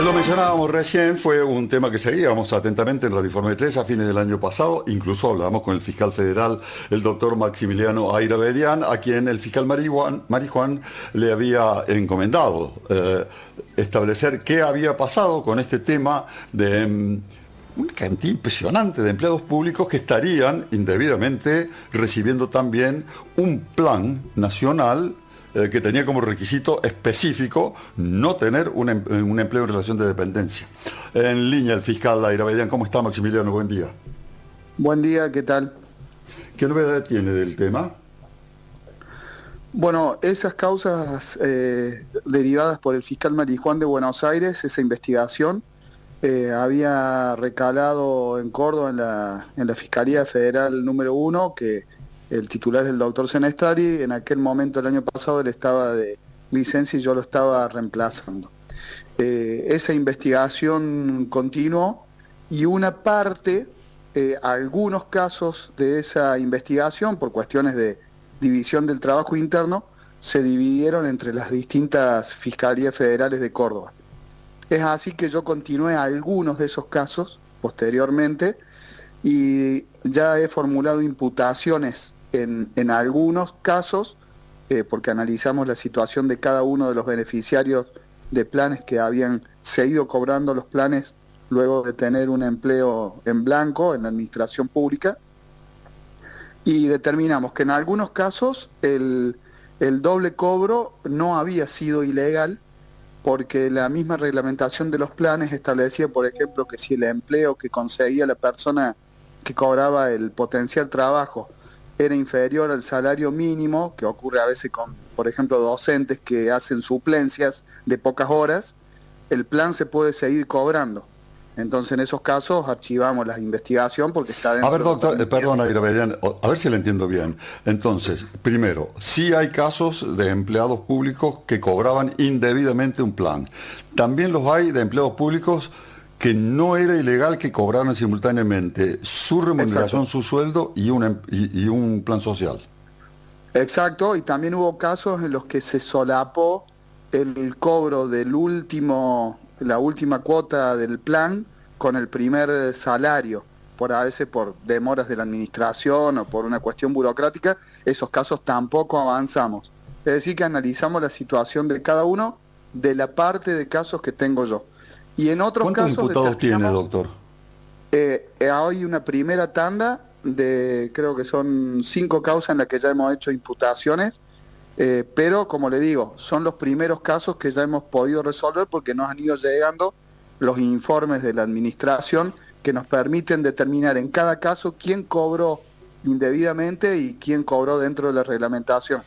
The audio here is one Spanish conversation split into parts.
Lo mencionábamos recién, fue un tema que seguíamos atentamente en Radio Informe 3 a fines del año pasado. Incluso hablamos con el fiscal federal, el doctor Maximiliano Ayravedian, a quien el fiscal Marijuán le había encomendado establecer qué había pasado con este tema de una cantidad impresionante de empleados públicos que estarían indebidamente recibiendo también un plan nacional que tenía como requisito específico no tener un empleo en relación de dependencia. En línea el fiscal Ayravedian. ¿Cómo está, Maximiliano? Buen día. Buen día, ¿qué tal? ¿Qué novedad tiene del tema? Bueno, esas causas derivadas por el fiscal Marijuán de Buenos Aires, esa investigación, había recalado en Córdoba en la Fiscalía Federal número 1, que el titular es el doctor Senestrari. En aquel momento, el año pasado, él estaba de licencia y yo lo estaba reemplazando. Esa investigación continuó y una parte, algunos casos de esa investigación, por cuestiones de división del trabajo interno, se dividieron entre las distintas fiscalías federales de Córdoba. Es así que yo continué algunos de esos casos posteriormente y ya he formulado imputaciones en algunos casos, porque analizamos la situación de cada uno de los beneficiarios de planes que habían seguido cobrando los planes luego de tener un empleo en blanco en la administración pública, y determinamos que en algunos casos el doble cobro no había sido ilegal, porque la misma reglamentación de los planes establecía, por ejemplo, que si el empleo que conseguía la persona que cobraba el potencial trabajo era inferior al salario mínimo, que ocurre a veces con, por ejemplo, docentes que hacen suplencias de pocas horas, el plan se puede seguir cobrando. Entonces, en esos casos, archivamos la investigación porque está dentro... A ver, doctor, perdón, Ayravedian, a ver si le entiendo bien. Entonces, primero, sí hay casos de empleados públicos que cobraban indebidamente un plan. También los hay de empleados públicos que no era ilegal que cobraran simultáneamente su remuneración, su sueldo y un plan social. Exacto, y también hubo casos en los que se solapó el cobro la última cuota del plan con el primer salario, a veces por demoras de la administración o por una cuestión burocrática. Esos casos tampoco avanzamos. Es decir, que analizamos la situación de cada uno de la parte de casos que tengo yo. Y en otros ¿Cuántos casos imputados tiene, doctor? Hay una primera tanda de, creo que son 5 causas en las que ya hemos hecho imputaciones, pero como le digo, son los primeros casos que ya hemos podido resolver porque nos han ido llegando los informes de la administración que nos permiten determinar en cada caso quién cobró indebidamente y quién cobró dentro de la reglamentación.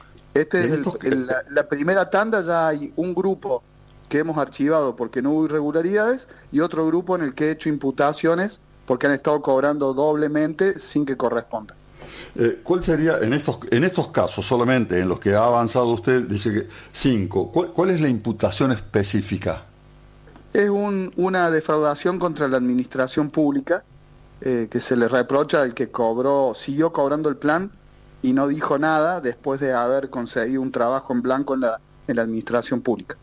La primera tanda. Ya hay un grupo que hemos archivado porque no hubo irregularidades y otro grupo en el que he hecho imputaciones porque han estado cobrando doblemente sin que corresponda. ¿Cuál sería, en estos casos solamente, en los que ha avanzado usted, dice que 5, ¿cuál es la imputación específica? Es una defraudación contra la administración pública, que se le reprocha al que siguió cobrando el plan y no dijo nada después de haber conseguido un trabajo en blanco en la administración pública.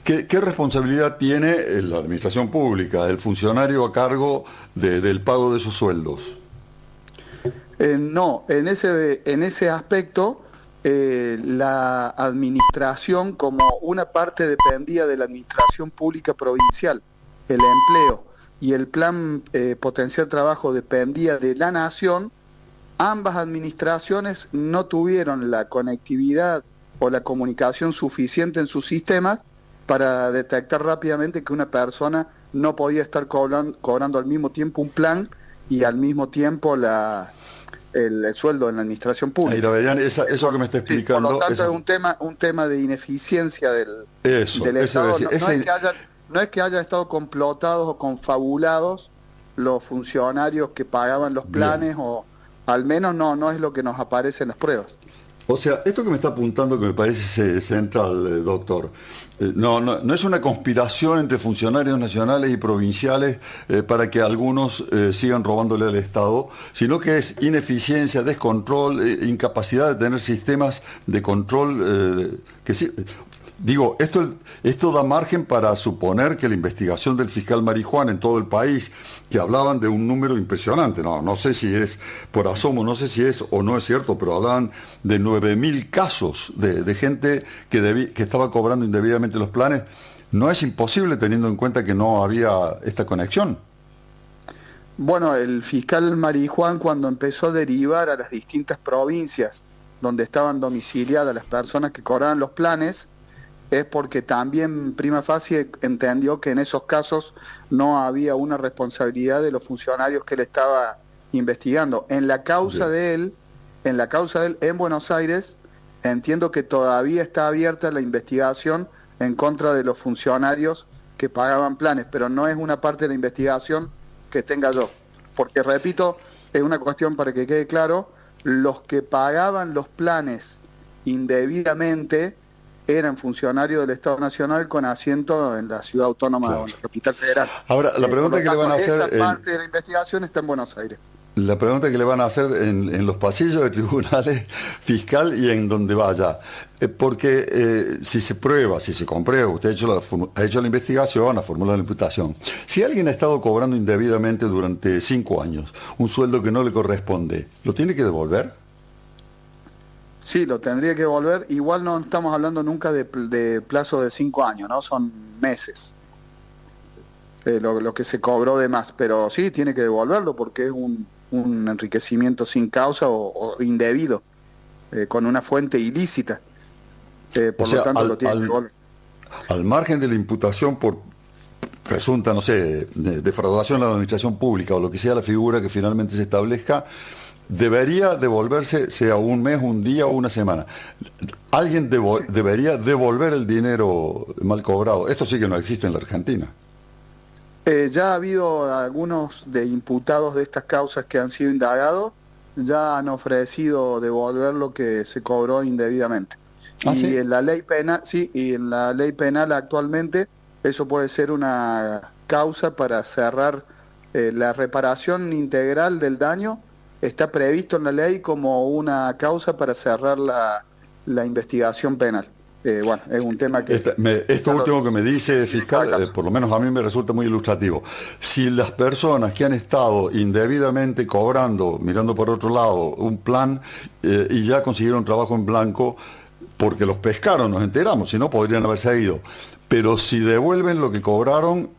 ¿Qué responsabilidad tiene la administración pública, el funcionario a cargo del pago de esos sueldos? No, en ese aspecto, la administración, como una parte dependía de la administración pública provincial, el empleo y el plan potencial trabajo dependía de la nación, ambas administraciones no tuvieron la conectividad o la comunicación suficiente en sus sistemas para detectar rápidamente que una persona no podía estar cobrando al mismo tiempo un plan y al mismo tiempo el sueldo en la administración pública. Ayravedian, eso que me está explicando... Sí, por lo tanto, es un tema de ineficiencia del Estado. No es que hayan estado complotados o confabulados los funcionarios que pagaban los planes, bien, o al menos no es lo que nos aparece en las pruebas. O sea, esto que me está apuntando, que me parece central, doctor, no es una conspiración entre funcionarios nacionales y provinciales para que algunos sigan robándole al Estado, sino que es ineficiencia, descontrol, incapacidad de tener sistemas de control que sí. Digo, esto da margen para suponer que la investigación del fiscal Marijuán en todo el país, que hablaban de un número impresionante, no sé si es por asomo, no sé si es o no es cierto, pero hablaban de 9.000 casos de gente que estaba cobrando indebidamente los planes. No es imposible teniendo en cuenta que no había esta conexión. Bueno, el fiscal Marijuán, cuando empezó a derivar a las distintas provincias donde estaban domiciliadas las personas que cobraban los planes, es porque también prima facie entendió que en esos casos no había una responsabilidad de los funcionarios que él estaba investigando. En la causa de él, en Buenos Aires, entiendo que todavía está abierta la investigación en contra de los funcionarios que pagaban planes, pero no es una parte de la investigación que tenga yo. Porque, repito, es una cuestión para que quede claro, los que pagaban los planes indebidamente eran funcionarios del Estado Nacional con asiento en la ciudad autónoma o en la capital federal. Ahora, la pregunta que le van a hacer... Esa parte de la investigación está en Buenos Aires. La pregunta que le van a hacer en los pasillos de tribunales fiscal y en donde vaya. Porque si se prueba, si se comprueba, usted ha hecho la investigación, ha formulado la imputación. Si alguien ha estado cobrando indebidamente durante 5 años un sueldo que no le corresponde, ¿lo tiene que devolver? Sí, lo tendría que devolver. Igual no estamos hablando nunca de plazo de 5 años, ¿no? Son meses. Lo que se cobró de más. Pero sí, tiene que devolverlo porque es un enriquecimiento sin causa o indebido, con una fuente ilícita. Por lo tanto, lo tiene que devolver. Al margen de la imputación por presunta, no sé, defraudación a la administración pública o lo que sea la figura que finalmente se establezca, debería devolverse, sea un mes, un día o una semana. Alguien debería devolver el dinero mal cobrado. Esto sí que no existe en la Argentina. Ya ha habido algunos de imputados de estas causas que han sido indagados, ya han ofrecido devolver lo que se cobró indebidamente. ¿Sí? En la ley penal, sí, y en la ley penal actualmente eso puede ser una causa para cerrar la reparación integral del daño. Está previsto en la ley como una causa para cerrar la investigación penal. Bueno, es un tema que... Esto último que me dice, fiscal, por lo menos a mí me resulta muy ilustrativo. Si las personas que han estado indebidamente cobrando, mirando por otro lado, un plan y ya consiguieron trabajo en blanco, porque los pescaron, nos enteramos, si no podrían haberse ido. Pero si devuelven lo que cobraron,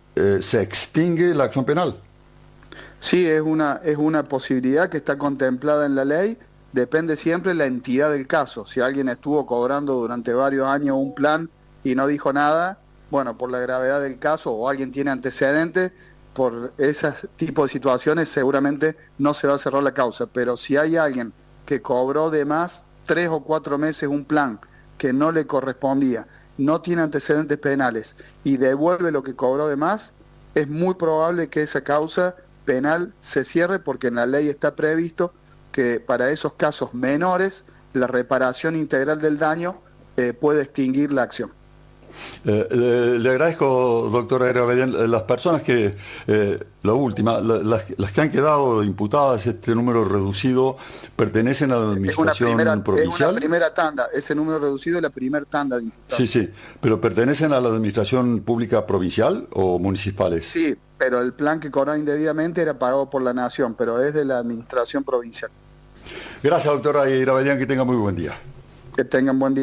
se extingue la acción penal. Sí, es una posibilidad que está contemplada en la ley. Depende siempre de la entidad del caso. Si alguien estuvo cobrando durante varios años un plan y no dijo nada, bueno, por la gravedad del caso o alguien tiene antecedentes, por ese tipo de situaciones seguramente no se va a cerrar la causa. Pero si hay alguien que cobró de más 3 o 4 meses un plan que no le correspondía, no tiene antecedentes penales y devuelve lo que cobró de más, es muy probable que esa causa penal se cierre porque en la ley está previsto que para esos casos menores la reparación integral del daño puede extinguir la acción. Le agradezco, doctora Aira. Las personas que, la última, las que han quedado imputadas, este número reducido, ¿pertenecen a la administración provincial? Es una primera tanda, ese número reducido es la primera tanda de imputados. Sí, pero ¿pertenecen a la administración pública provincial o municipales? Sí, pero el plan que cobró indebidamente era pagado por la nación, pero es de la administración provincial. Gracias, doctora Aira, que tenga muy buen día. Que tengan buen día.